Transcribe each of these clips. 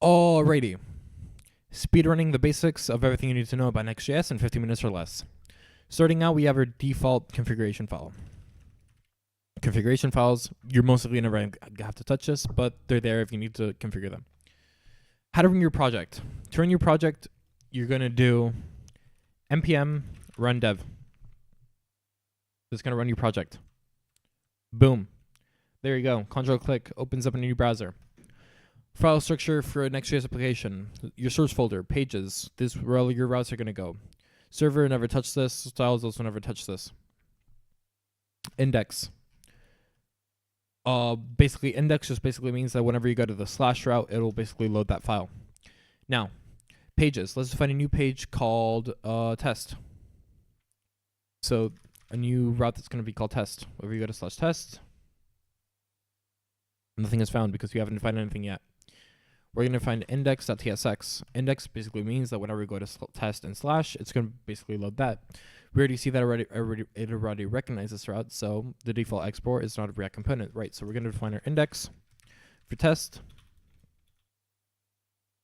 Alrighty. Speedrunning the basics of everything you need to know about Next.js in 15 minutes or less. Starting out, we have our default configuration file. Configuration files, you're mostly never going to have to touch this, but they're there if you need to configure them. How to run your project. To run your project, you're going to do npm run dev. It's going to run your project. Boom. There you go. Control click, opens up a new browser. File structure for a Next.js application. Your source folder, pages. This is where all your routes are going to go. Server, never touch this. Styles, also never touch this. Index. Basically, index just basically means that whenever you go to the slash route, it'll basically load that file. Now, pages. Let's find a new page called test. So a new route that's going to be called test. Whenever you go to slash test, nothing is found because you haven't defined anything yet. We're going to find index.tsx. Index basically means that whenever we go to test and slash, it's going to basically load that. We already see that it already recognizes this route, so the default export is not a React component, right? So we're going to define our index for test.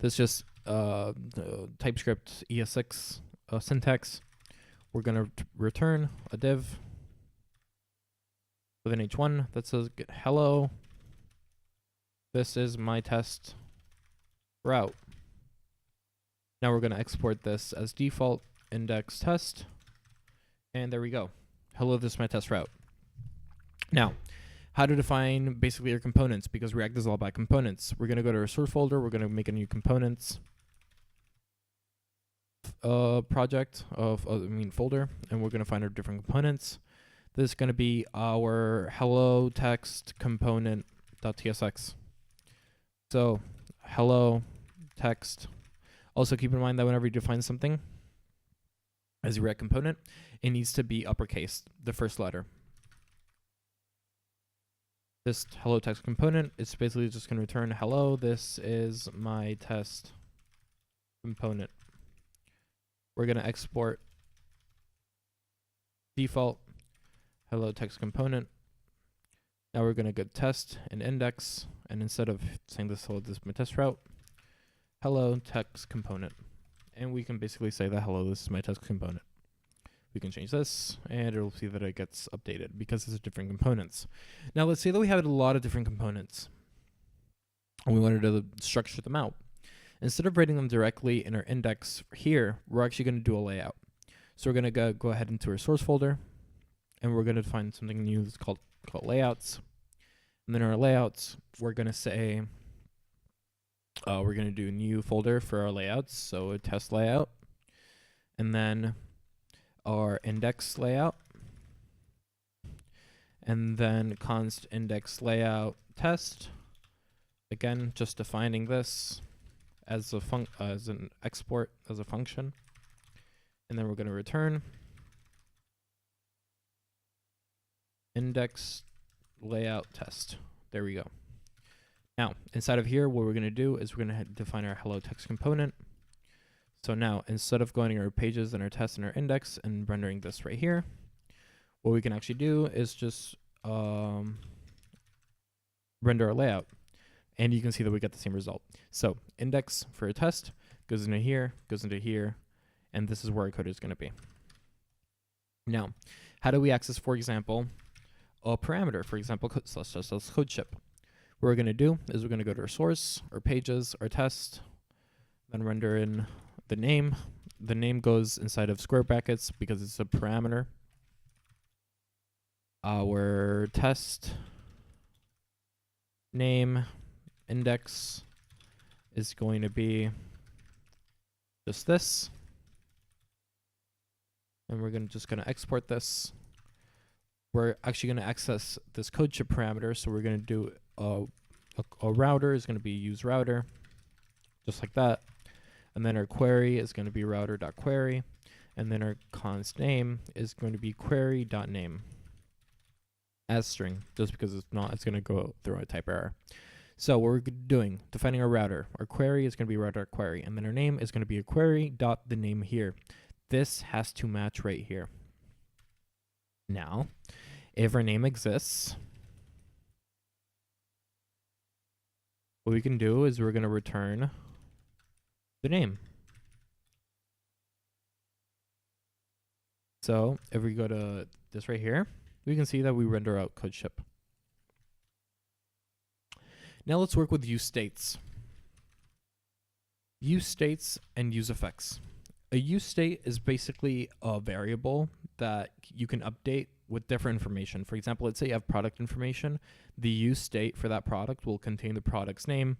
This is just TypeScript ES6 syntax. We're going to return a div with an h1 that says get hello. This is my test route. Now we're going to export this as default index test. And there we go. Hello, this is my test route. Now, how to define basically your components, because React is all about components. We're going to go to our source folder. We're going to make a new components project folder, and we're going to find our different components. This is going to be our hello text component.tsx. So hello text. Also keep in mind that whenever you define something as a React component, it needs to be uppercase, the first letter. This hello text component is basically just going to return hello, this is my test component. We're going to export default hello text component. Now we're going to go test and index, and instead of saying this hello, this is my test route, hello text component. And we can basically say that hello, this is my test component. We can change this, and it'll see that it gets updated because it's different components. Now let's say that we have a lot of different components, and we wanted to structure them out. Instead of writing them directly in our index here, we're actually going to do a layout. So we're going to go ahead into our source folder, and we're going to find something new that's called layouts. And then our layouts, we're going to say, we're going to do a new folder for our layouts, so a test layout, and then our index layout, and then const index layout test. Again, just defining this as a as an export as a function, and then we're going to return index layout test. There we go. Now, inside of here, what we're going to do is we're going to define our hello text component. So now, instead of going to our pages and our tests and our index and rendering this right here, what we can actually do is just render our layout. And you can see that we get the same result. So index for a test goes into here, and this is where our code is going to be. Now, how do we access, for example, a parameter, for example, code ship? What we're going to do is we're going to go to our source, our pages, our test, then render in the name. The name goes inside of square brackets because it's a parameter. Our test name index is going to be just this. And we're just going to export this. We're actually going to access this code chip parameter, so we're going to do a router is going to be use router, just like that. And then our query is going to be router.query, and then our const name is going to be query.name as string, just because it's going to go through a type error. So what we're doing, defining our router, our query is going to be router.query, and then our name is going to be a query.the name here. This has to match right here. Now, if our name exists, what we can do is we're going to return the name. So if we go to this right here, we can see that we render out code ship. Now let's work with use states. Use states and use effects. A use state is basically a variable that you can update with different information. For example, let's say you have product information. The use state for that product will contain the product's name,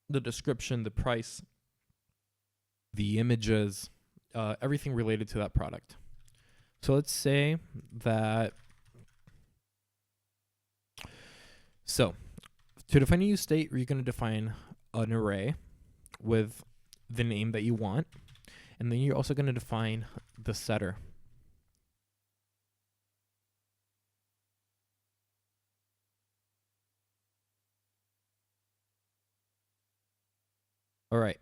the description, the price, the images, everything related to that product. So let's say that, so to define a use state, you're going to define an array with the name that you want, and then you're also going to define the setter. All right,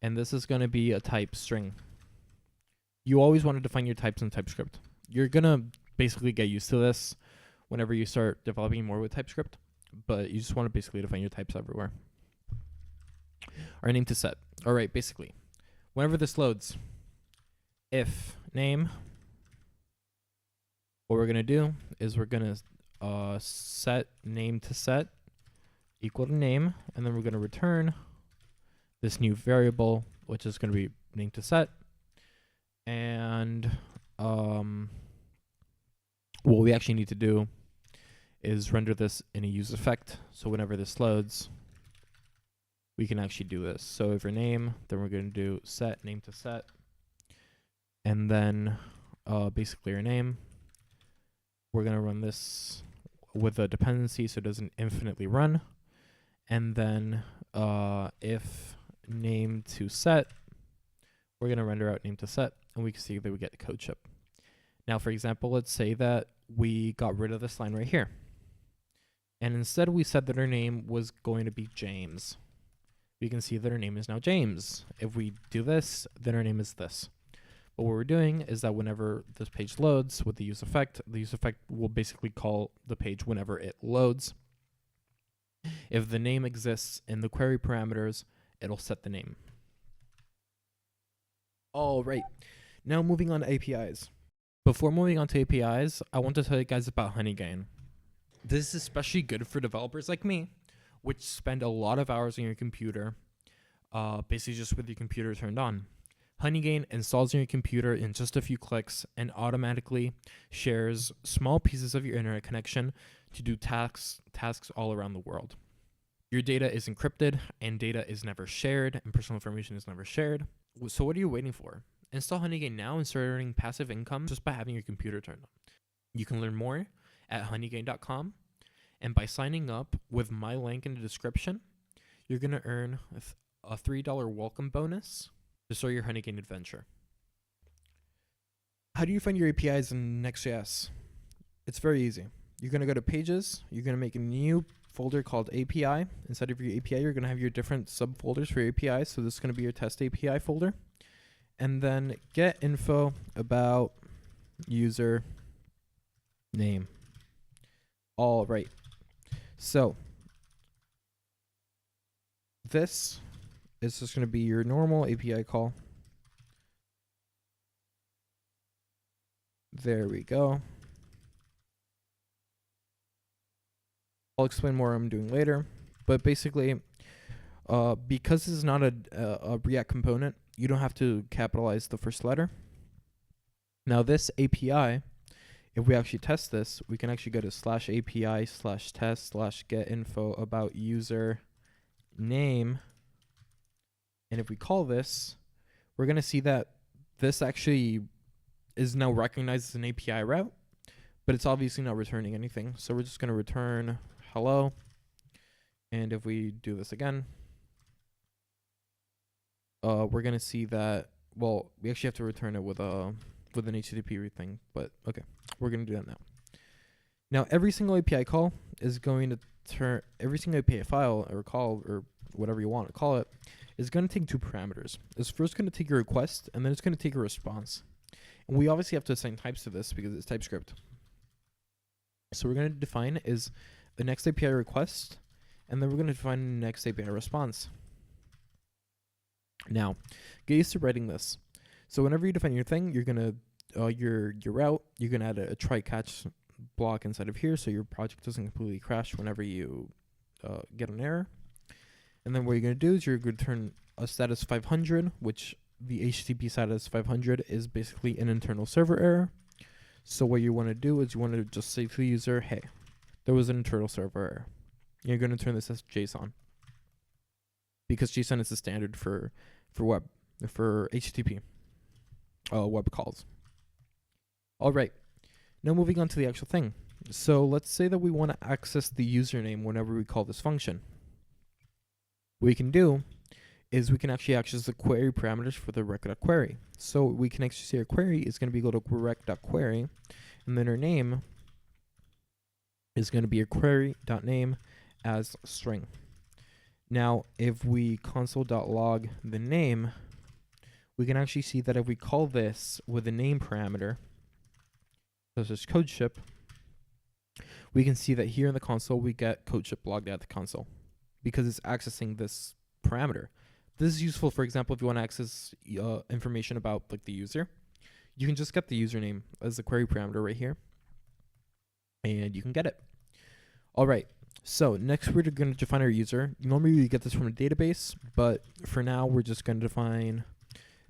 and this is going to be a type string. You always want to define your types in TypeScript. You're going to basically get used to this whenever you start developing more with TypeScript, but you just want to basically define your types everywhere. Our name to set. All right, basically, whenever this loads, if name, what we're going to do is we're going to set name to set equal to name, and then we're going to return this new variable, which is going to be name to set. And what we actually need to do is render this in a use effect. So whenever this loads, we can actually do this. So if your name, then we're going to do set name to set, and then basically your name. We're going to run this with a dependency so it doesn't infinitely run. And then if name to set, we're going to render out name to set, and we can see that we get the code chip. Now, for example, let's say that we got rid of this line right here, and instead we said that our name was going to be James. We can see that our name is now James. If we do this, then our name is this. But what we're doing is that whenever this page loads with the use effect will basically call the page whenever it loads. If the name exists in the query parameters, it'll set the name. All right, now moving on to APIs. Before moving on to APIs, I want to tell you guys about HoneyGain. This is especially good for developers like me, which spend a lot of hours on your computer, basically just with your computer turned on. HoneyGain installs on your computer in just a few clicks and automatically shares small pieces of your internet connection to do tasks all around the world. Your data is encrypted, and data is never shared, and personal information is never shared. So what are you waiting for? Install HoneyGain now and start earning passive income just by having your computer turned on. You can learn more at honeygain.com. And by signing up with my link in the description, you're going to earn a $3 welcome bonus to start your HoneyGain adventure. How do you find your APIs in Next.js? It's very easy. You're going to go to Pages. You're going to make a new folder called API. Inside of your API, you're going to have your different subfolders for your APIs. So this is going to be your test API folder. And then get info about user name. All right. So this is just going to be your normal API call. There we go. I'll explain more I'm doing later, but basically, because this is not a React component, you don't have to capitalize the first letter. Now this API, if we actually test this, we can actually go to /API/test/getInfo about user name. And if we call this, we're going to see that this actually is now recognized as an API route, but it's obviously not returning anything. So we're just going to return hello. And if we do this again, we're going to see that, well, we actually have to return it with an HTTP thing, but okay, we're going to do that now. Now, every single API call is going to turn, every single API file or call or whatever you want to call it is going to take two parameters. It's first going to take a request, and then it's going to take a response. And we obviously have to assign types to this because it's TypeScript. So we're going to define is the next API request And then we're going to define next API response. Now, get used to writing this. So whenever you define your thing, you're going to, your route, you're going to add a try catch block inside of here so your project doesn't completely crash whenever you get an error. And then what you're going to do is you're going to return a status 500, which the HTTP status 500 is basically an internal server error. So what you want to do is you want to just say to the user, hey, there was an internal server error. You're going to turn this as JSON, because JSON is the standard for HTTP web calls. All right, now moving on to the actual thing. So let's say that we want to access the username whenever we call this function. What we can do is we can actually access the query parameters for the record.query. So we can actually say our query is going to be equal to rec.query, and then our name is going to be a query.name as string. Now, if we console.log the name, we can actually see that if we call this with a name parameter, such as CodeShip, we can see that here in the console we get CodeShip logged at the console because it's accessing this parameter. This is useful, for example, if you want to access information about like the user. You can just get the username as the query parameter right here, and you can get it. All right, so next we're going to define our user. Normally we get this from a database, but for now we're just going to define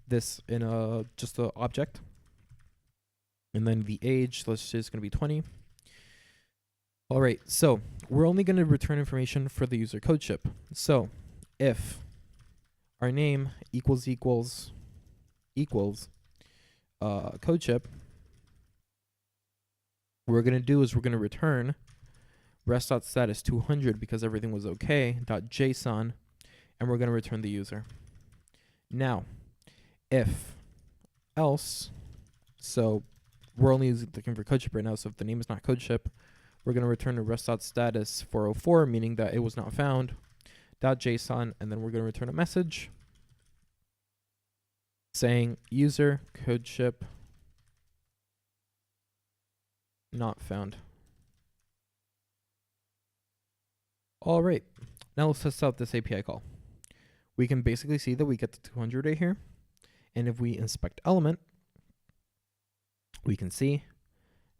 this in just an object. And then the age, let's say it's going to be 20. All right, so we're only going to return information for the user CodeShip. So if our name equals CodeShip, what we're going to do is we're going to return rest.status 200 because everything was okay, .json, and we're going to return the user. Now, if else, so we're only looking for CodeShip right now, so if the name is not CodeShip, we're going to return a rest.status 404, meaning that it was not found, .json, and then we're going to return a message saying user CodeShip not found. All right, now let's test out this API call. We can basically see that we get the 200 right here, and if we inspect element, we can see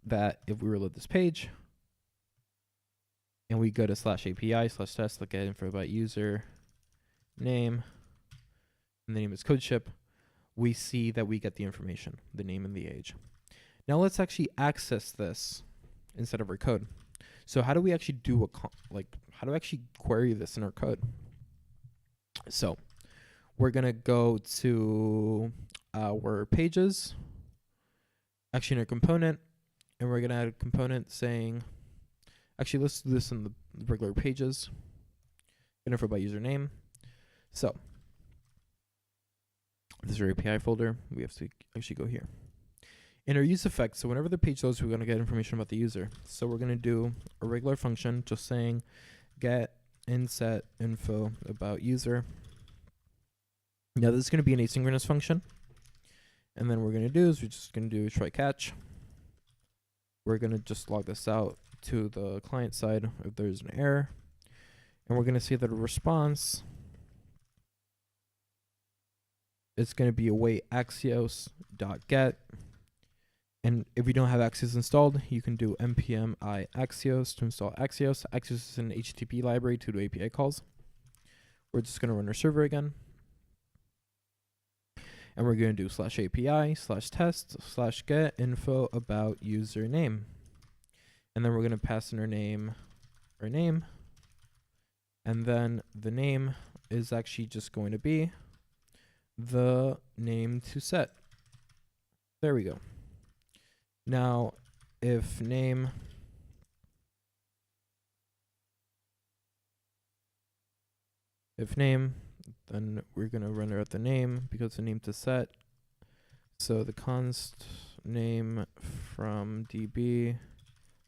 that if we reload this page and we go to /API/test, look at info about user name, and the name is CodeShip, we see that we get the information, the name and the age. Now let's actually access this instead of our code. So how do we actually do how do we actually query this in our code? So we're gonna go to our pages, actually in our component, and we're gonna add a component saying, actually let's do this in the regular pages, info by username. So this is our API folder. We have to actually go here. In our use effect, so whenever the page loads, we're going to get information about the user. So we're going to do a regular function just saying get inset info about user. Now this is going to be an asynchronous function. And then what we're going to do is we're just going to do a try catch. We're going to just log this out to the client side if there's an error. And we're going to see that a response is going to be await axios.get. And if you don't have Axios installed, you can do npm I axios to install Axios. Axios is an HTTP library to do API calls. We're just going to run our server again. And we're going to do /API/test/get info about username. And then we're going to pass in our name. And then the name is actually just going to be the name to set. There we go. Now, if name then we're going to render out the name because the name to set. So the const name from DB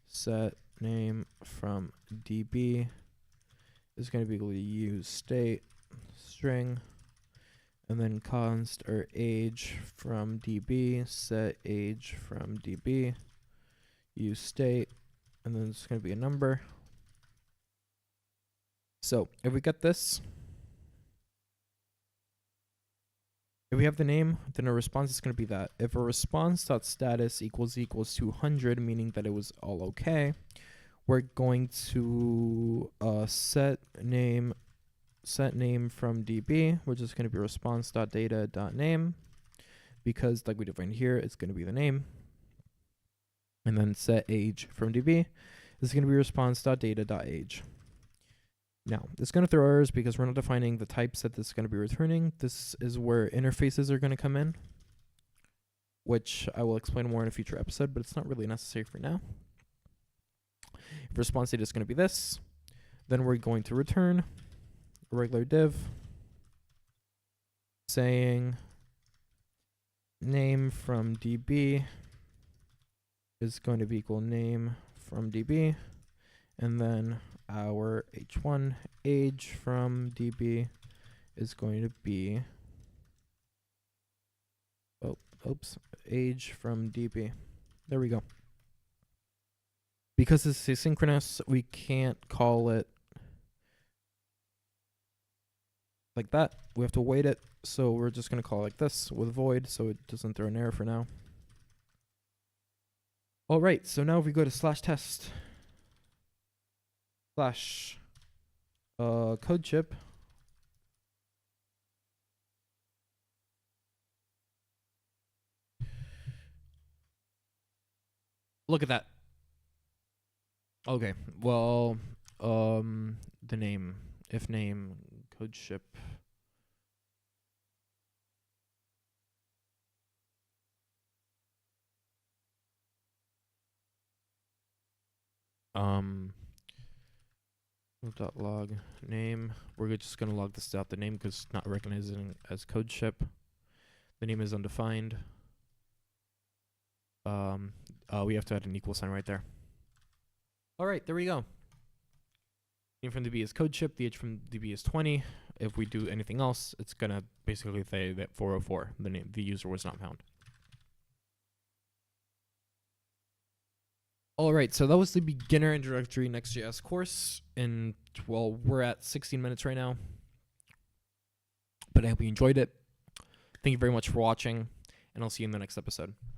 set name from DB is going to be equal to use state string, and then const or age from DB set age from DB use state, and then it's going to be a number. So if we get this, if we have the name, then our response is going to be that. If a response.status equals 200, meaning that it was all okay, we're going to set name from DB, which is going to be response.data.name, because like we defined here, it's going to be the name. And then set age from DB is going to be response.data.age. Now, it's going to throw errors because we're not defining the types that this is going to be returning. This is where interfaces are going to come in, which I will explain more in a future episode, but it's not really necessary for now. If response data is going to be this, then we're going to return a regular div saying name from DB is going to be equal name from DB, and then our h1 age from DB is going to be age from DB. There we go. Because it's asynchronous, we can't call it like that. We have to wait it, so we're just going to call it like this with void, so it doesn't throw an error for now. All right, so now if we go to /test / code chip, look at that. Okay, well, the name, if name, code chip. .log name. We're just gonna log this out the name because it's not recognizing as code chip. The name is undefined. We have to add an equal sign right there. All right, there we go. Name from DB is code chip. The age from DB is 20. If we do anything else, it's gonna basically say that 404. The user was not found. All right, so that was the beginner introductory Next.js course, and well, we're at 16 minutes right now, but I hope you enjoyed it. Thank you very much for watching, and I'll see you in the next episode.